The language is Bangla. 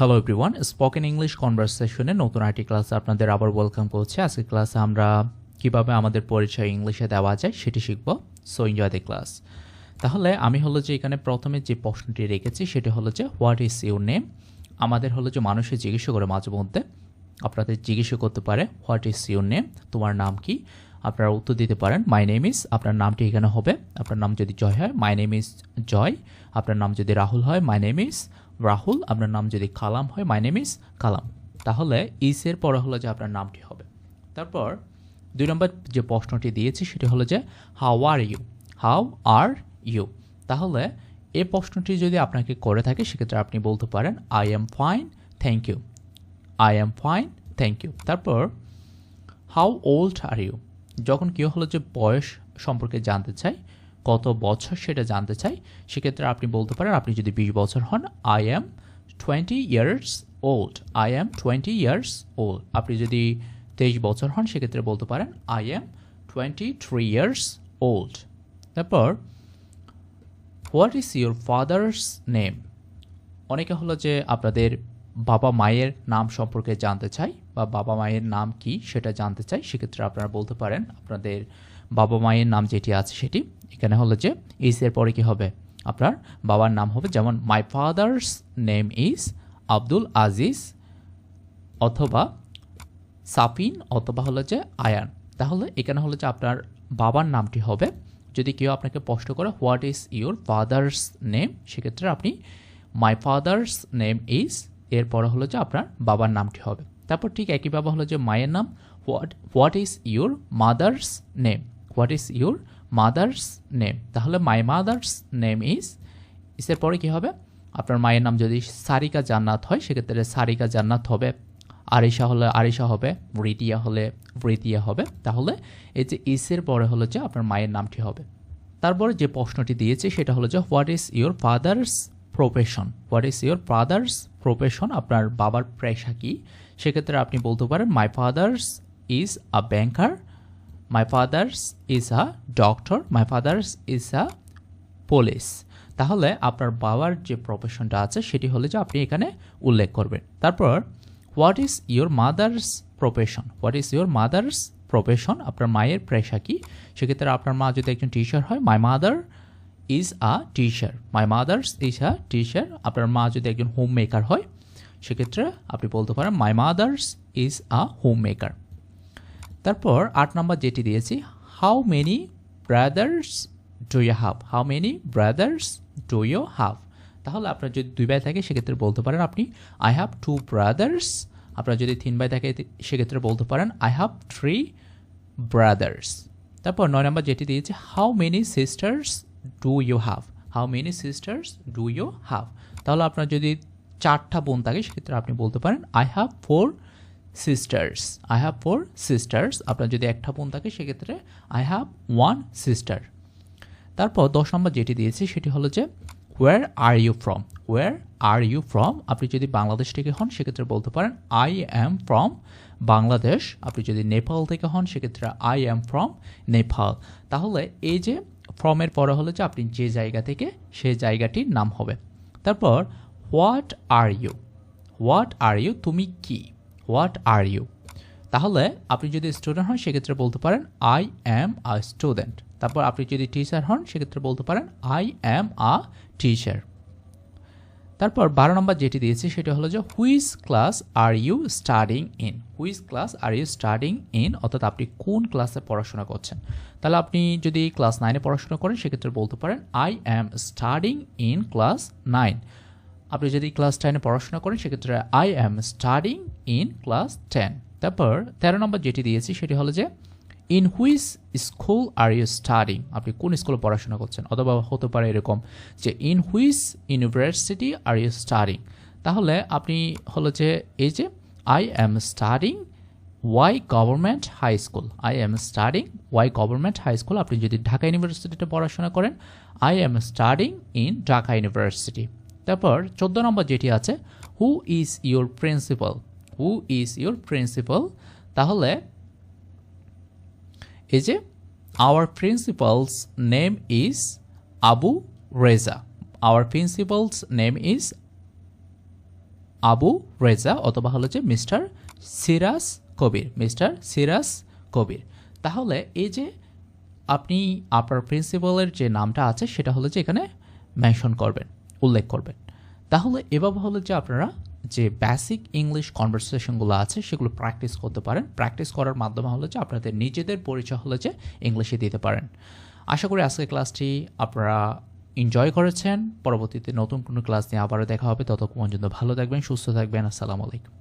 হ্যালো এভরিওয়ান, স্পোকেন ইংলিশ কনভারসেশনে নতুন আরেকটি ক্লাসে আপনাদের আবার ওয়েলকাম করছি। আজকের ক্লাসে আমরা কিভাবে আমাদের পরিচয় ইংলিশে দেওয়া যায় সেটি শিখব। So enjoy the class. তাহলে আমি হলো যে এখানে প্রথমে যে প্রশ্নটি রেখেছি সেটি হলো যে হোয়াট ইজ ইউর নেম। আমাদের হলো যে মানুষের জিজ্ঞাসা করে মাঝে মধ্যে আপনাদের জিজ্ঞাসা করতে পারে হোয়াট ইজ ইউর নেম, তোমার নাম কি। আপনারা উত্তর দিতে পারেন মাই নেম ইজ, আপনার নামটি এখানে হবে। আপনার নাম যদি জয় হয় মাই নেম ইজ জয়। আপনার নাম যদি রাহুল হয় মাই নেম ইজ রাহুল। আপনার নাম যদি কালাম হয় মাই নেম ইজ কালাম। তাহলে ইসের পরে হলো যে আপনার নামটি হবে। তারপর 2 নম্বর যে প্রশ্নটি দিয়েছি সেটি হলো যে how are you, how are you. তাহলে এই প্রশ্নটি যদি আপনাকে করে থাকে সেক্ষেত্রে আপনি বলতে পারেন I am fine thank you, I am fine thank you. তারপর হাউ ওল্ড আর ইউ, যখন কেউ হলো যে বয়স সম্পর্কে জানতে চাই, কত বছর সেটা জানতে চাই, সেক্ষেত্রে আপনি বলতে পারেন, আপনি যদি 20 বছর হন I am 20 years old, I am 20 years old. আপনি যদি 23 বছর হন সেক্ষেত্রে বলতে পারেন আই এম 23 ইয়ার্স ওল্ড। তারপর what is your father's name, অনেকে হলো যে আপনাদের বাবা মায়ের নাম সম্পর্কে জানতে চাই বা বাবা মায়ের নাম কি সেটা জানতে চাই, সেক্ষেত্রে আপনারা বলতে পারেন আপনাদের বাবা মায়ের নাম যেটি আছে সেটি। এখানে হলো যে ইজ এর পরে কি হবে, আপনার বাবার নাম হবে। যেমন my father's name is Abdul Aziz অথবা সাফিন অথবা হলো যে আয়ান। তাহলে এখানে হলো যে আপনার বাবার নামটি হবে। যদি কেউ আপনাকে প্রশ্ন করে what is your father's name, সেক্ষেত্রে আপনি মাই ফাদার্স নেম ইজ এরপরে হলো যে আপনার বাবার নামটি হবে। তারপর ঠিক একইভাবে হলো যে মায়ের নাম what is your mother's name, what is your mother's name. তাহলে মাই মাদার্স নেম ইজ ইসের পরে কী হবে, আপনার মায়ের নাম যদি সারিকা জান্নাত হয় সেক্ষেত্রে সারিকা জান্নাত হবে। আরিশা হলে আরিশা হবে, রিটিয়া হলে রিতিয়া হবে। তাহলে এই যে ইসের পরে হলো যে আপনার মায়ের নামটি হবে। তারপরে যে প্রশ্নটি দিয়েছে সেটা হলো যে what is your father's profession, what is your father's profession, আপনার বাবার পেশা কি। সেক্ষেত্রে আপনি বলতে পারেন my father's is a banker, my father's is a doctor, my father's is a police. তাহলে আপনার বাবার যে প্রফেশনটা আছে সেটি হলে যে আপনি এখানে উল্লেখ করবেন। তারপর what is your mother's profession, what is your mother's profession, আপনার মায়ের পেশা কি। সেক্ষেত্রে আপনার মা যদি একজন টিচার হয় my mother is a teacher, my mothers is a teacher. আপনার মা যদি একজন হোম মেকার হয় সেক্ষেত্রে আপনি বলতে পারেন my mothers is a home maker. তারপর 8 নম্বর যেটি দিয়েছি how many brothers do you have, how many brothers do you have. তাহলে আপনার যদি 2 ভাই থাকে সেক্ষেত্রে বলতে পারেন আপনি আই হ্যাভ 2 ব্রাদার্স। আপনার যদি 3 ভাই থাকে সেক্ষেত্রে বলতে পারেন আই হ্যাভ 3 ব্রাদার্স। তারপর 9 নম্বর যেটি দিয়েছি how many sisters do you have, how many sisters do you have. তাহলে আপনার যদি 4টা বোন থাকে সেক্ষেত্রে আপনি বলতে পারেন I have 4 sisters, I have 4 sisters. আপনার যদি একটা বোন থাকে সেক্ষেত্রে আই হ্যাভ 1 সিস্টার। তারপর 10 নম্বর যেটি দিয়েছি সেটি হলো যে where are you from, where are you from. আপনি যদি বাংলাদেশ থেকে হন সেক্ষেত্রে বলতে পারেন আই অ্যাম ফ্রম বাংলাদেশ। আপনি যদি নেপাল থেকে হন সেক্ষেত্রে আই অ্যাম ফ্রম নেপাল। তাহলে এই যে ফ্রমের পরে হলো যে আপনি যে জায়গা থেকে সেই জায়গাটির নাম হবে। তারপর what are you, what are you, তুমি কি, হোয়াট আর ইউ। তাহলে আপনি যদি স্টুডেন্ট হন সেক্ষেত্রে বলতে পারেন আই অ্যাম আ স্টুডেন্ট। তারপর আপনি যদি টিচার হন সেক্ষেত্রে বলতে পারেন আই অ্যাম আ টিচার। তারপর 12 নম্বর যেটি দিয়েছি সেটা হলো যে which class are you studying in, which class are you studying in, অর্থাৎ আপনি কোন ক্লাসে পড়াশোনা করছেন। তাহলে আপনি যদি ক্লাস 9-এ পড়াশোনা করেন সেক্ষেত্রে বলতে পারেন I am studying in class 9। আপনি যদি ক্লাস 10-এ পড়াশোনা করেন সেক্ষেত্রে I am studying in class 10। তারপর 13 নম্বর যেটি দিয়েছি সেটি হলো যে in which school are you studying, আপনি কোন স্কুলে পড়াশোনা করছেন। অথবা হতে পারে এরকম যে in which university are you studying. তাহলে আপনি হলো যে এই যে I am studying Y government high school, I am studying Y government high school. আপনি যদি ঢাকা ইউনিভার্সিটিতে পড়াশোনা করেন I am studying in Dhaka university. তারপর 14 নম্বর যেটি আছে who is your principal, who is your principal. তাহলে এই যে our principal's name is Abu Reza, our principal's name is Abu Reza অথবা হলো যে মিস্টার সিরাজ কবির, মিস্টার সিরাজ কবির। তাহলে এই যে আপনি আপনার প্রিন্সিপালের যে নামটা আছে সেটা হলো যে এখানে মেনশন করবেন, উল্লেখ করবেন। তাহলে এভাবে হলো যে আপনারা যে বেসিক ইংলিশ কনভারসেশনগুলো আছে সেগুলো প্র্যাকটিস করতে পারেন। প্র্যাকটিস করার মাধ্যমে হলো যে আপনাদের নিজেদের পরিচয় হলো যে ইংলিশে দিতে পারেন। আশা করি আজকের ক্লাসটি আপনারা এনজয় করেছেন। পরবর্তীতে নতুন কোনো ক্লাস নিয়ে আবারও দেখা হবে। ততক্ষণ পর্যন্ত ভালো থাকবেন, সুস্থ থাকবেন। আসসালামু আলাইকুম।